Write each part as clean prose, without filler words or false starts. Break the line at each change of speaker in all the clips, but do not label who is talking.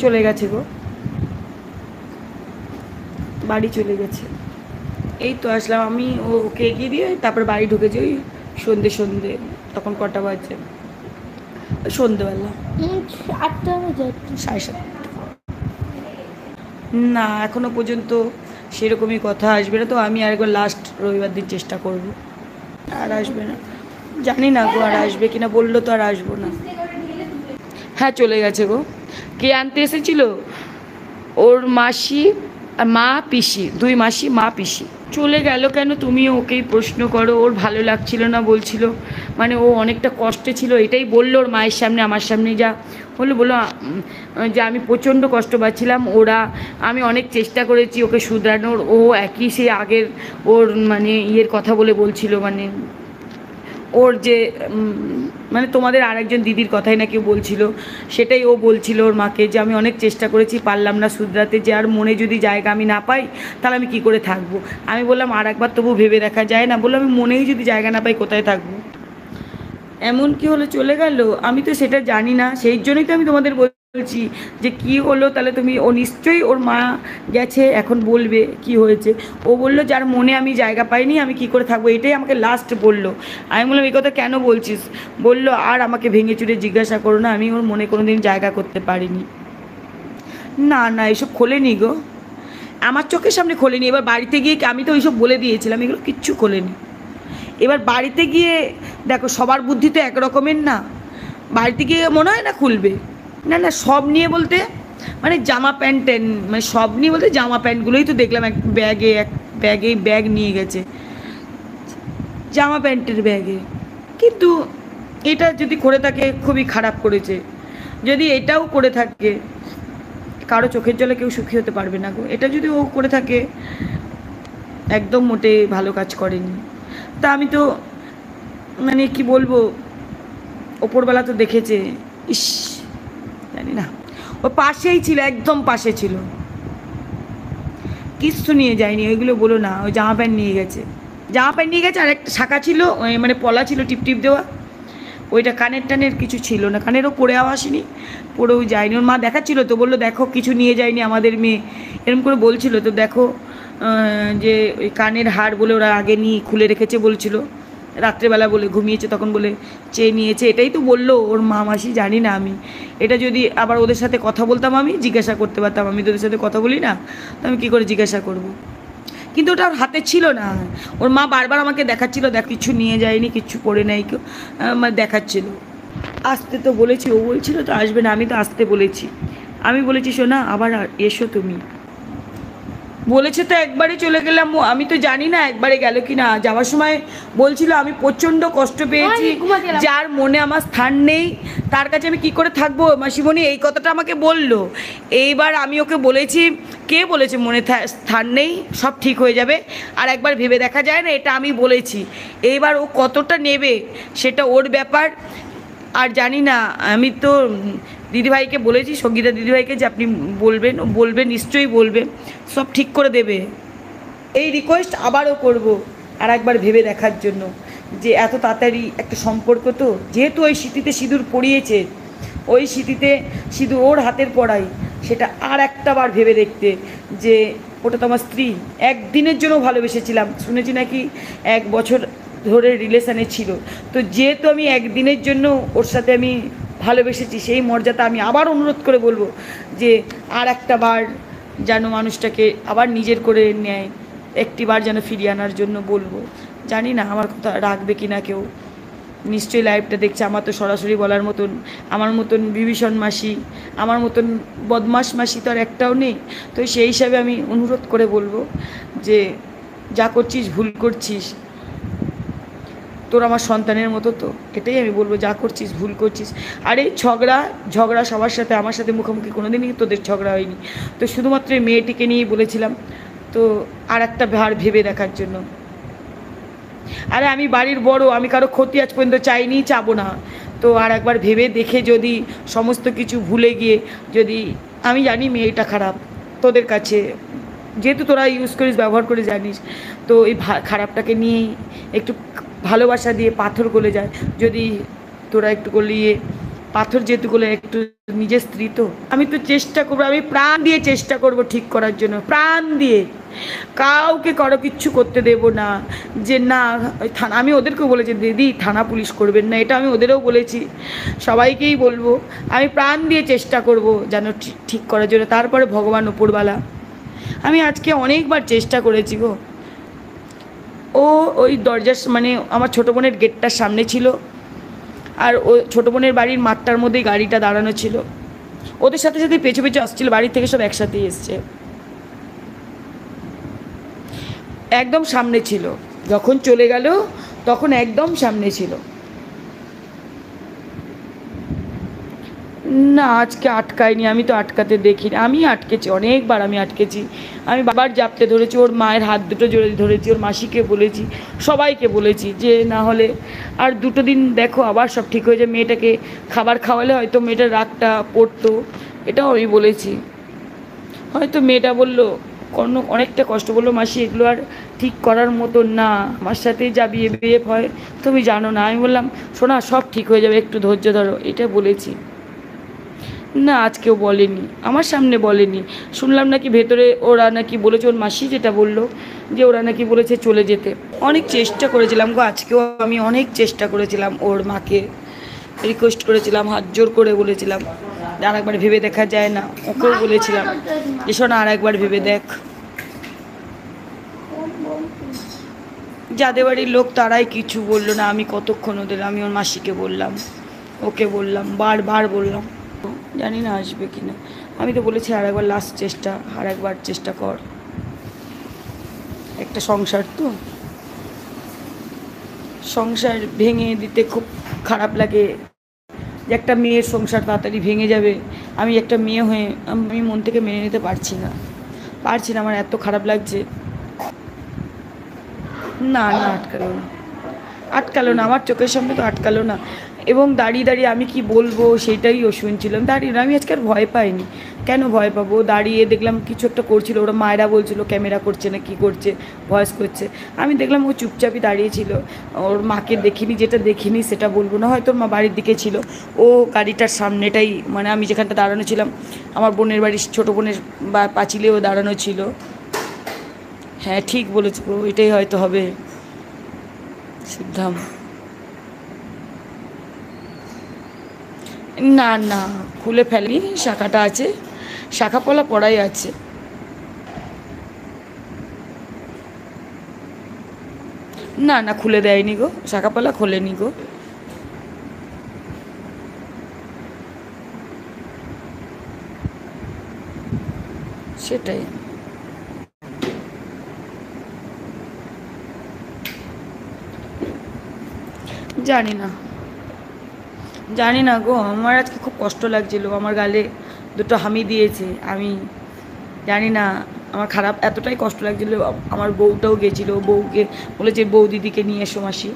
চলে গেছে গো, বাড়ি চলে গেছে। এই তো আসলাম আমি, ওকে এগিয়ে দিয়ে তারপর বাড়ি ঢুকেছি ওই সন্ধে তখন কটা বাজছে, ওই সন্ধেবেলা
8টা বাজে,
7:30। না এখনো পর্যন্ত সেরকমই কথা আসবে না, তো আমি আরেকবার লাস্ট রবিবার দিন চেষ্টা করব। আর আসবে না জানি না গো, আর আসবে কিনা, বললো তো আর আসবো না। হ্যাঁ চলে গেছে গো। কে আনতে এসেছিল? ওর মাসি আর মা পিসি, 2 মাসি মা পিসি। চলে গেল কেন তুমি ওকেই প্রশ্ন করো। ওর ভালো লাগছিল না বলছিল, মানে ও অনেকটা কষ্টে ছিল, এটাই বললো ওর মায়ের সামনে, আমার সামনে যা বললো যে আমি প্রচণ্ড কষ্ট পাচ্ছিলাম। আমি অনেক চেষ্টা করেছি ওকে শুধরানোর, ও একই সে আগের ওর মানে ইয়ের কথা বলছিল, মানে ওর যে মানে তোমাদের আরেকজন দিদির কথাই নাকি বলছিল, সেটাই ও বলছিল ওর মাকে, যে আমি অনেক চেষ্টা করেছি, পারলাম না শুধরাতে, যে আর মনে যদি জায়গা আমি না পাই তাহলে আমি কি করে থাকবো। আমি বললাম আর একবার তবু ভেবে দেখা যায় না, বললাম আমি মনেই যদি জায়গা না পাই কোথায় থাকবো। এমন কি হলো চলে গেল, আমি তো সেটা জানি না, সেই জন্যই তো আমি তোমাদের বলছি যে কি হলো। তাহলে ও নিশ্চয়ই ওর মা গেছে, এখন বলবে কি হয়েছে। ও বললো যার মনে আমি জায়গা পাইনি আমি কি করে থাকবো, এটাই আমাকে লাস্ট বললো। আমি বললাম এই কথা কেন বলছিস? বললো আর আমাকে ভেঙে চুরে জিজ্ঞাসা করো না, আমি ওর মনে কোনো দিন জায়গা করতে পারিনি। না না এসব খোলেনি গো, আমার চোখের সামনে খোলেনি। এবার বাড়িতে গিয়ে আমি তো ওইসব বলে দিয়েছিলাম, এগুলো কিচ্ছু খোলেনি। এবার বাড়িতে গিয়ে দেখো সবার বুদ্ধি তো একরকমের না, বাড়িতে গিয়ে মনে হয় না খুলবে। না না সব নিয়ে বলতে মানে জামা প্যান্ট মানে সব নিয়ে বলতে জামা প্যান্টগুলোই তো দেখলাম এক ব্যাগ নিয়ে গেছে, জামা প্যান্টের ব্যাগে। কিন্তু এটা যদি করে থাকে খুবই খারাপ করেছে, যদি এটাও করে থাকে, কারো চোখের জলে কেউ সুখী হতে পারবে না গো। এটা যদি ও করে থাকে একদম মোটে ভালো কাজ করেনি। তা আমি তো মানে কি বলবো, ওপরবেলা তো দেখেছে। ইস জানি না, ও পাশেই ছিল, একদম পাশে ছিল, কিচ্ছু নিয়ে যায়নি। ওইগুলো বলো না, ওই জামা প্যান্ট নিয়ে গেছে, আর একটা শাখা ছিল মানে পলা ছিল টিপ দেওয়া, ওইটা কানের টানের কিছু ছিল না, কানেরও পরেও আসেনি, পরেও যায়নি। ওর মা দেখাচ্ছিল তো, বললো দেখো কিছু নিয়ে যায়নি আমাদের মেয়ে, এরকম করে বলছিল তো। দেখো যে ওই কানের হার বলে ওরা আগে নিয়ে খুলে রেখেছে বলছিল, রাত্রেবেলা বলে ঘুমিয়েছে তখন বলে চেয়ে নিয়েছে, এটাই তো বললো ওর মা মাসি। জানি না আমি, এটা যদি আবার ওদের সাথে কথা বলতাম আমি জিজ্ঞাসা করতে পারতাম, আমি তো ওদের সাথে কথা বলি না, তো আমি কী করে জিজ্ঞাসা করব। কিন্তু ওটা ওর হাতে ছিল না। ওর মা বারবার আমাকে দেখাচ্ছিল, দেখ কিছু নিয়ে যায়নি, কিচ্ছু পড়ে নেই কেউ, মানে দেখাচ্ছিল। আসতে তো বলেছি, ও বলছিল তো আসবে না, আমি তো আসতে বলেছি, আমি বলেছি শোনা আবার এসো তুমি, বলেছে তো একবারে চলে গেলাম। আমি তো জানি না একবারে গেল কি না। যাওয়ার সময় বলছিল আমি প্রচণ্ড কষ্ট পেয়েছি, যার মনে আমার স্থান নেই তার কাছে আমি কি করে থাকবো মাসিমণি, এই কথাটা আমাকে বললো। এইবার আমি ওকে বলেছি কে বলেছে মনে স্থান নেই, সব ঠিক হয়ে যাবে, আর একবার ভেবে দেখা যায় না, এটা আমি বলেছি। এইবার ও কতটা নেবে সেটা ওর ব্যাপার। আর জানি না, আমি তো দিদিভাইকে বলেছি, সঙ্গীতা দিদিভাইকে, যে আপনি বলবেন, ও বলবে, নিশ্চয়ই বলবে, সব ঠিক করে দেবে। এই রিকোয়েস্ট আবারও করব আর একবার ভেবে দেখার জন্য, যে এত তাড়াতাড়ি একটা সম্পর্ক, তো যেহেতু ওই স্মৃতিতে সিঁদুর পরিয়েছে, ওই স্মৃতিতে সিঁদুর ওর হাতের পড়াই, সেটা আর একটা বার ভেবে দেখতে, যে ওটা তো আমার স্ত্রী, একদিনের জন্য ভালোবেসেছিলাম, শুনেছি নাকি 1 বছর ধরে রিলেশানে ছিল, তো যেহেতু আমি একদিনের জন্য ওর সাথে আমি ভালোবেসেছি, সেই মর্যাদা আমি আবার অনুরোধ করে বলবো যে আর একটা বার যেন মানুষটাকে আবার নিজের করে নেয়, একটিবার যেন ফিরিয়ে আনার জন্য বলবো। জানি না আমার কথা রাখবে কি না কেউ, নিশ্চয়ই লাইভটা দেখছে। আমার তো সরাসরি বলার মতন, আমার মতন বিভীষণ মাসি, আমার মতন বদমাস মাসি তো আর একটাও নেই। তো সেই হিসাবে আমি অনুরোধ করে বলবো যে যা করছিস ভুল করছিস, তোর আমার সন্তানের মতো, তো এটাই আমি বলবো, যা করছিস ভুল করছিস। আর এই ঝগড়া সবার সাথে, আমার সাথে মুখোমুখি কোনো দিনই তোদের ঝগড়া হয়নি, তো শুধুমাত্র এই মেয়েটিকে নিয়েই বলেছিলাম, তো আর একটা ভার ভেবে দেখার জন্য। আরে আমি বাড়ির বড়, আমি কারো ক্ষতি আজ পর্যন্ত চাইনি, চাবো না, তো আর একবার ভেবে দেখে যদি সমস্ত কিছু ভুলে গিয়ে, যদি আমি জানি মেয়েটা খারাপ তোদের কাছে, যেহেতু তোরা ইউজ করিস, ব্যবহার করে জানিস, তো এই খারাপটাকে নিয়েই একটু ভালোবাসা দিয়ে পাথর গলে যায়, যদি তোরা একটু গলিয়ে পাথর যেহেতুগুলো একটু নিজের স্ত্রী তো আমি তো চেষ্টা করবো, আমি প্রাণ দিয়ে চেষ্টা করব ঠিক করার জন্য, প্রাণ দিয়ে। কাউকে কারো কিচ্ছু করতে দেব না, যে না ওই থানা, আমি ওদেরকেও বলেছি দিদি থানা পুলিশ করবেন না, এটা আমি ওদেরও বলেছি, সবাইকেই বলবো। আমি প্রাণ দিয়ে চেষ্টা করব যেন ঠিক করার জন্য, তারপরে ভগবান উপরওয়ালা। আমি আজকে অনেকবার চেষ্টা করেছি গো। ও ওই দরজার মানে আমার ছোটো বোনের গেটটার সামনে ছিল, আর ও ছোটো বোনের বাড়ির মাঠটার মধ্যেই গাড়িটা দাঁড়ানো ছিল, ওদের সাথে সাথে পেছু পেছু আসছিল, বাড়ি থেকে সব একসাথেই এসছে, একদম সামনে ছিল, যখন চলে গেল তখন একদম সামনে ছিল। না আজকে আটকায়নি, আমি তো আটকাতে দেখিনি, আমি আটকেছি অনেকবার, আমি আটকেছি, আমি বাবার জাপটে ধরেছি, ওর মায়ের হাত দুটো জোরে ধরেছি, ওর মাসিকে বলেছি, সবাইকে বলেছি যে না হলে আর দুটো দিন দেখো আবার সব ঠিক হয়ে যায়, মেয়েটাকে খাবার খাওয়ালে হয়তো মেয়েটার রাগটা পড়তো, এটাও আমি বলেছি। হয়তো মেয়েটা বললো অনেকটা কষ্ট, বললো মাসি এগুলো আর ঠিক করার মতো না, আমার সাথে যা বিয়ে বিয়ে হয় তুমি জানো না। আমি বললাম শোনা সব ঠিক হয়ে যাবে, একটু ধৈর্য ধরো, এটা বলেছি। না আজকেও বলেনি, আমার সামনে বলেনি, শুনলাম নাকি ভেতরে ওরা নাকি বলেছে, ওর মাসি যেটা বললো যে ওরা নাকি বলেছে চলে যেতে। অনেক চেষ্টা করেছিলাম গো, আজকেও আমি অনেক চেষ্টা করেছিলাম, ওর মাকে রিকোয়েস্ট করেছিলাম, হাত জোর করে বলেছিলাম আর একবার ভেবে দেখা যায় না, ওকেও বলেছিলাম যে শোনা আর একবার ভেবে দেখ। যাদের বাড়ির লোক তারাই কিছু বললো না, আমি কতক্ষণ ওদের, আমি ওর মাসিকে বললাম, ওকে বললাম, বারবার বললাম, জানি না আসবে কি না। আমি তো বলেছি আর একবার লাস্ট চেষ্টা, আর একবার চেষ্টা কর, একটা সংসার তো, সংসার ভেঙে দিতে খুব খারাপ লাগে, যে একটা মেয়ের সংসার তাড়াতাড়ি ভেঙে যাবে, আমি একটা মেয়ে হয়ে আমি মন থেকে মেনে নিতে পারছি না, আমার এত খারাপ লাগছে। না না আটকালো না, আমার চোখের সামনে তো আটকালো না, এবং দাঁড়িয়ে দাঁড়িয়ে আমি কি বলবো সেটাই ও শুনছিলাম, দাঁড়িয়ে আমি আজকে আর ভয় পাইনি, কেন ভয় পাবো, দাঁড়িয়ে দেখলাম কিছু একটা করছিল, ওরা মায়েরা বলছিল ক্যামেরা করছে না কি করছে, ভয়েস করছে, আমি দেখলাম ও চুপচাপই দাঁড়িয়েছিল, ওর মাকে দেখিনি, যেটা দেখিনি সেটা বলবো না, হয়তো ওর মা বাড়ির দিকে ছিল, ও গাড়িটার সামনেটাই মানে আমি যেখানটা দাঁড়ানো ছিলাম, আমার বোনের বাড়ির ছোটো বোনের বা পাঁচিলেও দাঁড়ানো ছিল। হ্যাঁ ঠিক বলেছ, এটাই হয়তো হবে সিদ্ধাম। না না খুলে ফেলি, শাখাটা আছে, শাখা পলা পড়াই আছে। না না খুলে দেয়নি গো, শাখা পলা খোলেনি গো। সেটাই জানি না গো, আমার আজকে খুব কষ্ট লাগছিল, আমার গালে দুটো হামি দিয়েছে, আমি জানি না, আমার খারাপ এতটাই কষ্ট লাগছিল, আমার বউটাও গেছিলো, বউকে বলেছে বউ দিদিকে নিয়ে এসো মাসি,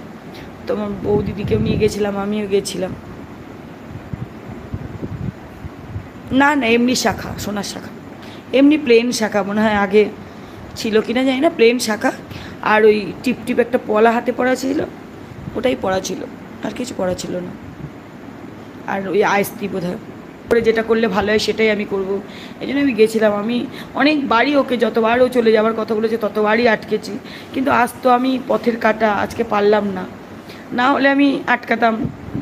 তো আমার বউ দিদিকেও নিয়ে গেছিলাম, আমিও গেছিলাম। না না এমনি শাখা, সোনার শাখা, এমনি প্লেন শাখা মনে হয় আগে ছিল কিনা জানি না, প্লেন শাখা, আর ওই টিপ টিপ একটা পলা হাতে পড়া ছিল, ওটাই পড়া ছিল, আর কিছু পড়া ছিল না, আর ওই আইসতি বোধ হয় করে যেটা করলে ভালো হয় সেটাই আমি করব, এই জন্য আমি গেছিলাম। আমি অনেকবারই ওকে, যতবারও চলে যাওয়ার কথা বলেছে ততবারই আটকেছি, কিন্তু আজ তো আমি পথের কাটা, আজকে পারলাম না, না হলে আমি আটকাতাম,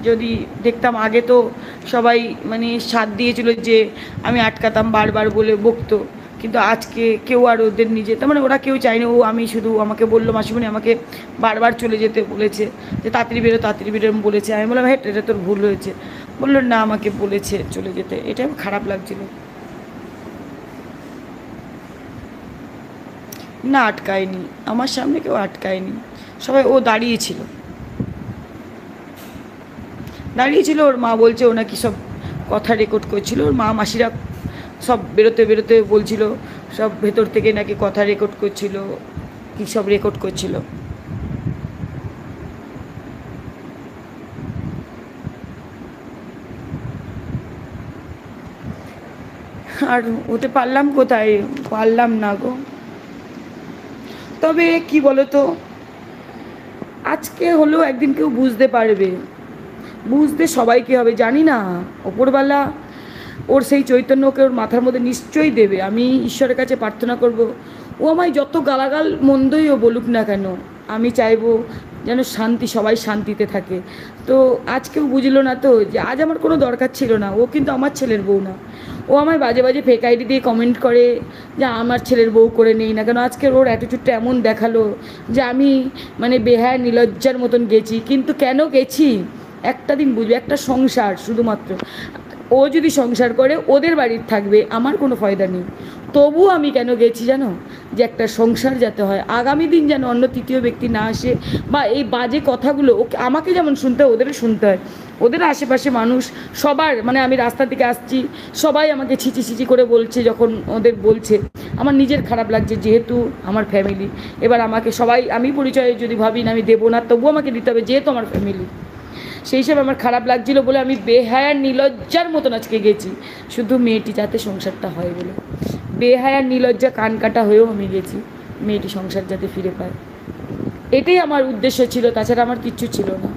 যদি দেখতাম আগে তো সবাই মানে সাথ দিয়েছিল যে আমি আটকাতাম, বারবার বলে বকতো, কিন্তু আজকে কেউ আর ওদের নিজে, তার মানে ওরা কেউ চায়নি, ও আমি শুধু আমাকে বললো মাসিমণি আমাকে বারবার চলে যেতে বলেছে, যে তাড়াতাড়ি বেরো বলেছে, আমি বললাম হ্যাঁ এটা তোর ভুল হয়েছে, বললো না আমাকে বলেছে চলে যেতে, এটা খারাপ লাগছিল। না আটকায়নি, আমার সামনে কেউ আটকায়নি, সবাই ও দাঁড়িয়েছিল, ওর মা বলছে ও নাকি সব কথা রেকর্ড করছিল, ওর মা মাসিরা সব বেরোতে বেরোতে বলছিল, সব ভেতর থেকে নাকি কথা রেকর্ড করছিল, কী সব রেকর্ড করছিল। আর হতে পারলাম কোথায়, পারলাম না গো। তবে কি বলো তো, আজকে হলেও একদিন কেউ বুঝতে পারবে, বুঝতে সবাইকে হবে, জানি না ওপরওয়ালা ওর সেই চৈতন্য ওকে ওর মাথার মধ্যে নিশ্চয়ই দেবে। আমি ঈশ্বরের কাছে প্রার্থনা করব, ও আমায় যত গালাগাল মন্দই ও বলুক না কেন, আমি চাইবো যেন শান্তি, সবাই শান্তিতে থাকে। তো আজকেও বুঝলো না তো যে আজ আমার কোনো দরকার ছিল না, ও কিন্তু আমার ছেলের বউ না। ও আমায় বাজে বাজে ফেক আইডি দিয়ে কমেন্ট করে যে আমার ছেলের বউ করে নেই না কেন। আজকের ওর অ্যাটিটিউডটা এমন দেখালো যে আমি মানে বেহায়া নিলজ্জার মতন গেছি। কিন্তু কেন গেছি একটা দিন বুঝবে, একটা সংসার শুধুমাত্র, ও যদি সংসার করে ওদের বাড়ির থাকবে, আমার কোনো ফয়দা নেই। তবু আমি কেন গেছি জানো, যে একটা সংসার যাতে হয়, আগামী দিন যেন অন্য তৃতীয় ব্যক্তি না আসে, বা এই বাজে কথাগুলো ওকে আমাকে যেমন শুনতে হয় ওদেরও শুনতে হয়। ওদের আশেপাশে মানুষ সবার, মানে আমি রাস্তা থেকে আসছি সবাই আমাকে ছিচি ছিচি করে বলছে, যখন ওদের বলছে আমার নিজের খারাপ লাগছে, যেহেতু আমার ফ্যামিলি। এবার আমাকে সবাই, আমি পরিচয় যদি ভাবি না আমি দেবো না, তবুও আমাকে দিতে হবে যেহেতু আমার ফ্যামিলি। সেই হিসাবে আমার খারাপ লাগছিল বলে আমি বেহায়া নিলজ্জার মতন আজকে গেছি, শুধু মেয়েটি যাতে সংসারটা হয় বলে। বেহায়া নিলজ্জা কান কাটা হয়েও আমি গেছি, মেয়েটি সংসার যাতে ফিরে পায়, এটাই আমার উদ্দেশ্য ছিল, তাছাড়া আমার কিচ্ছু ছিল না।